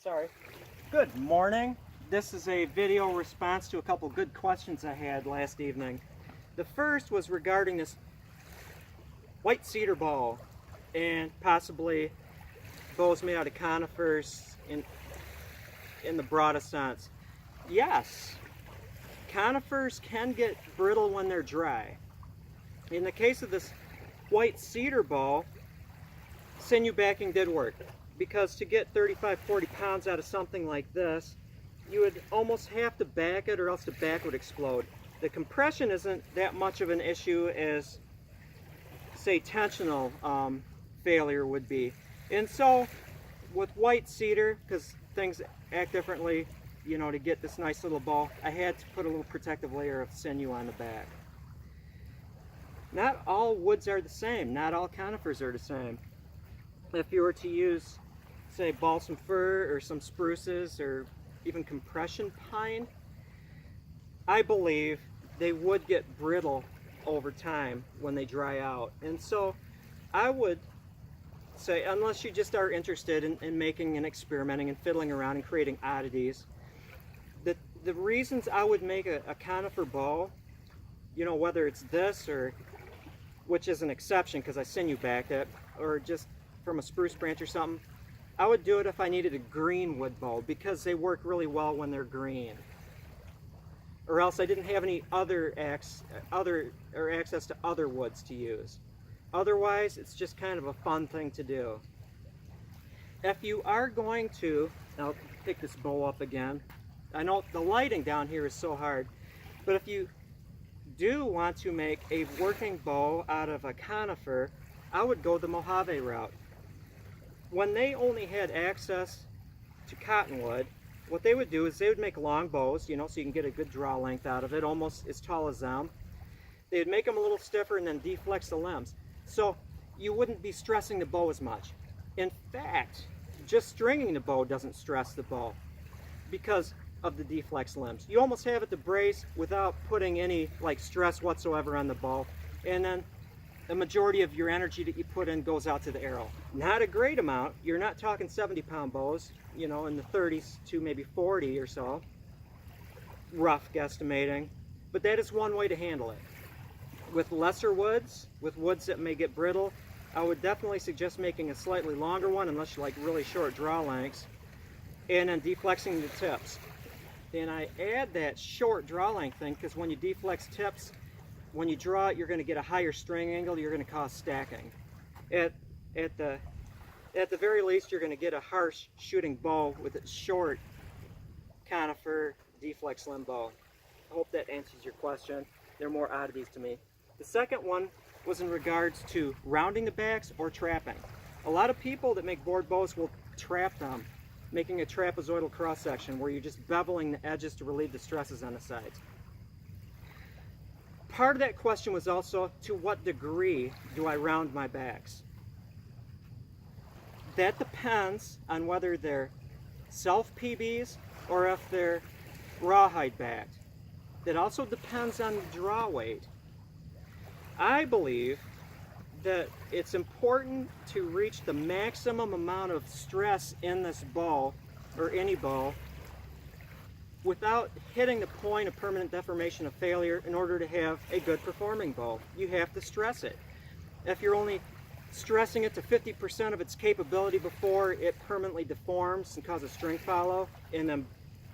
Sorry. Good morning. This is a video response to a couple good questions I had last evening. The first was regarding this white cedar bow and possibly bows made out of conifers in the broadest sense. Yes, conifers can get brittle when they're dry. In the case of this white cedar bow, sinew backing did work, because to get 35-40 pounds out of something like this, you would almost have to back it or else the back would explode. The compression isn't that much of an issue as, say, tensional failure would be. And so with white cedar, because things act differently, you know, to get this nice little bow, I had to put a little protective layer of sinew on the back. Not all woods are the same. Not all conifers are the same. If you were to use, say, balsam fir or some spruces or even compression pine, I believe they would get brittle over time when they dry out. And so I would say, unless you just are interested in making and experimenting and fiddling around and creating oddities, the reasons I would make a conifer bow, you know, whether it's this or, which is an exception because I sinew backed it, or just from a spruce branch or something, I would do it if I needed a green wood bow because they work really well when they're green. Or else I didn't have any other access to other woods to use. Otherwise, it's just kind of a fun thing to do. If you are going to, I'll pick this bow up again. I know the lighting down here is so hard, but if you do want to make a working bow out of a conifer, I would go the Mojave route. When they only had access to cottonwood, what they would do is they would make long bows, you know, so you can get a good draw length out of it, almost as tall as them. They would make them a little stiffer and then deflex the limbs. So you wouldn't be stressing the bow as much. In fact, just stringing the bow doesn't stress the bow because of the deflex limbs. You almost have it to brace without putting any like stress whatsoever on the bow. And then the majority of your energy that you put in goes out to the arrow. Not a great amount. You're not talking 70-pound bows, you know, in the 30s to maybe 40 or so, rough guesstimating. But that is one way to handle it. With lesser woods, with woods that may get brittle, I would definitely suggest making a slightly longer one, unless you like really short draw lengths, and then deflexing the tips. And I add that short draw length thing because when you deflex tips, when you draw it, you're going to get a higher string angle. You're going to cause stacking. At the very least, you're going to get a harsh shooting bow with a short conifer deflex limb bow. I hope that answers your question. They're more oddities to me. The second one was in regards to rounding the backs or trapping. A lot of people that make board bows will trap them, making a trapezoidal cross section where you're just beveling the edges to relieve the stresses on the sides. Part of that question was also, to what degree do I round my backs? That depends on whether they're self-PBs or if they're rawhide backed. That also depends on the draw weight. I believe that it's important to reach the maximum amount of stress in this bow, or any bow, without hitting the point of permanent deformation of failure in order to have a good performing bow. You have to stress it. If you're only stressing it to 50% of its capability before it permanently deforms and causes string follow and then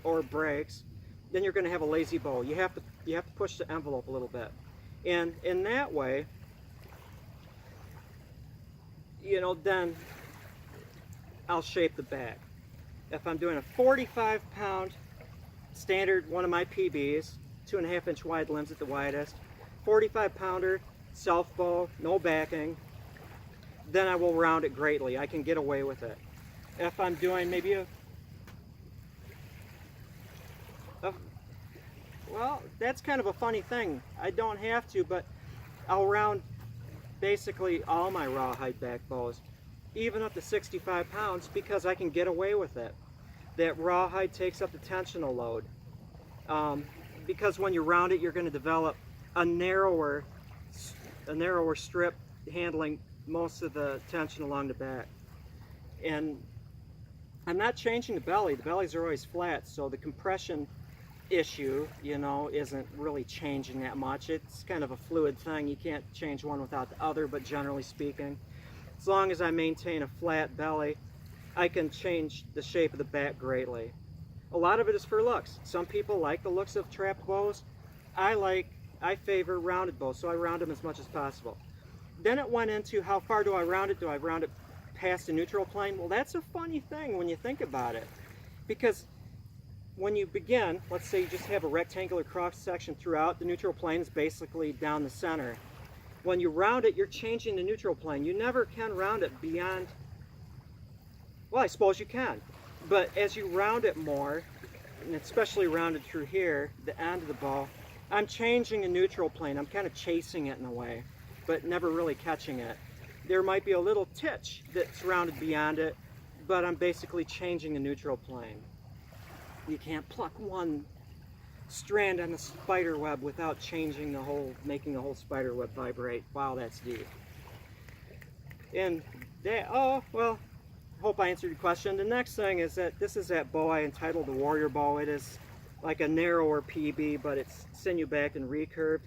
or breaks, then you're going to have a lazy bow. You have to push the envelope a little bit. And in that way, you know, then I'll shape the back. If I'm doing a 45-pound standard, one of my PBs, 2.5-inch wide limbs at the widest, 45-pounder, self bow, no backing, then I will round it greatly. I can get away with it. If I'm doing maybe well, that's kind of a funny thing. I don't have to, but I'll round basically all my rawhide back bows, even up to 65 pounds, because I can get away with it. That rawhide takes up the tensional load. Because when you round it, you're going to develop a narrower strip handling most of the tension along the back. And I'm not changing the belly. The bellies are always flat, so the compression issue, you know, isn't really changing that much. It's kind of a fluid thing. You can't change one without the other, but generally speaking, as long as I maintain a flat belly, I can change the shape of the back greatly. A lot of it is for looks. Some people like the looks of trapped bows. I favor rounded bows, so I round them as much as possible. Then it went into how far do I round it? Do I round it past the neutral plane? Well, that's a funny thing when you think about it, because when you begin, let's say you just have a rectangular cross section throughout, the neutral plane is basically down the center. When you round it, you're changing the neutral plane. You never can round it beyond, well, I suppose you can, but as you round it more, and especially rounded through here, the end of the bow, I'm changing the neutral plane. I'm kind of chasing it in a way, but never really catching it. There might be a little titch that's rounded beyond it, but I'm basically changing the neutral plane. You can't pluck one strand on the spider web without changing the whole, making the whole spider web vibrate. Wow, that's deep. And that, oh, well, hope I answered your question. The next thing is that this is that bow I entitled the Warrior Bow. It is like a narrower PB, but it's sinew backed and recurved.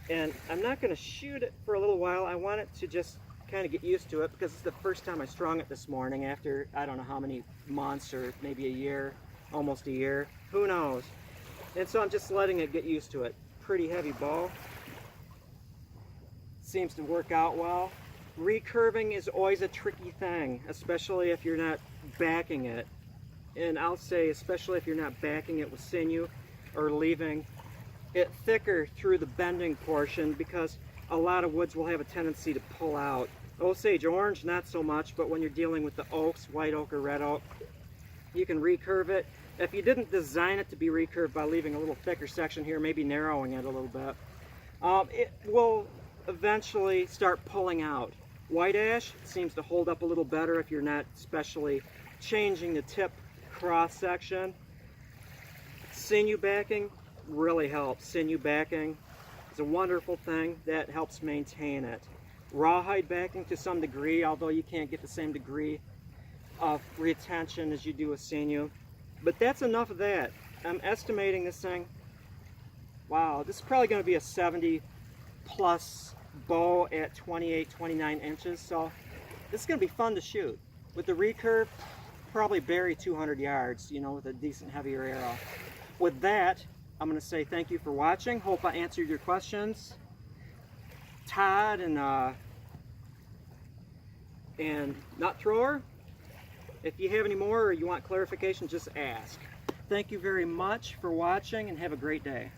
And I'm not going to shoot it for a little while. I want it to just kind of get used to it, because it's the first time I strung it this morning after I don't know how many months, or maybe a year, almost a year, who knows. And so I'm just letting it get used to it. Pretty heavy bow. Seems to work out well. Recurving is always a tricky thing, especially if you're not backing it. And I'll say especially if you're not backing it with sinew or leaving it thicker through the bending portion, because a lot of woods will have a tendency to pull out. Osage orange, not so much, but when you're dealing with the oaks, white oak or red oak, you can recurve it. If you didn't design it to be recurved by leaving a little thicker section here, maybe narrowing it a little bit, it will eventually start pulling out. White ash seems to hold up a little better if you're not especially changing the tip cross section. Sinew backing really helps. Sinew backing is a wonderful thing that helps maintain it. Rawhide backing to some degree, although you can't get the same degree of retention as you do with sinew. But that's enough of that. I'm estimating this thing, wow, this is probably going to be a 70 plus bow at 28, 29 inches. So this is going to be fun to shoot. With the recurve, probably bury 200 yards, you know, with a decent heavier arrow. With that, I'm going to say thank you for watching. Hope I answered your questions. Todd and Nut Thrower, if you have any more or you want clarification, just ask. Thank you very much for watching, and have a great day.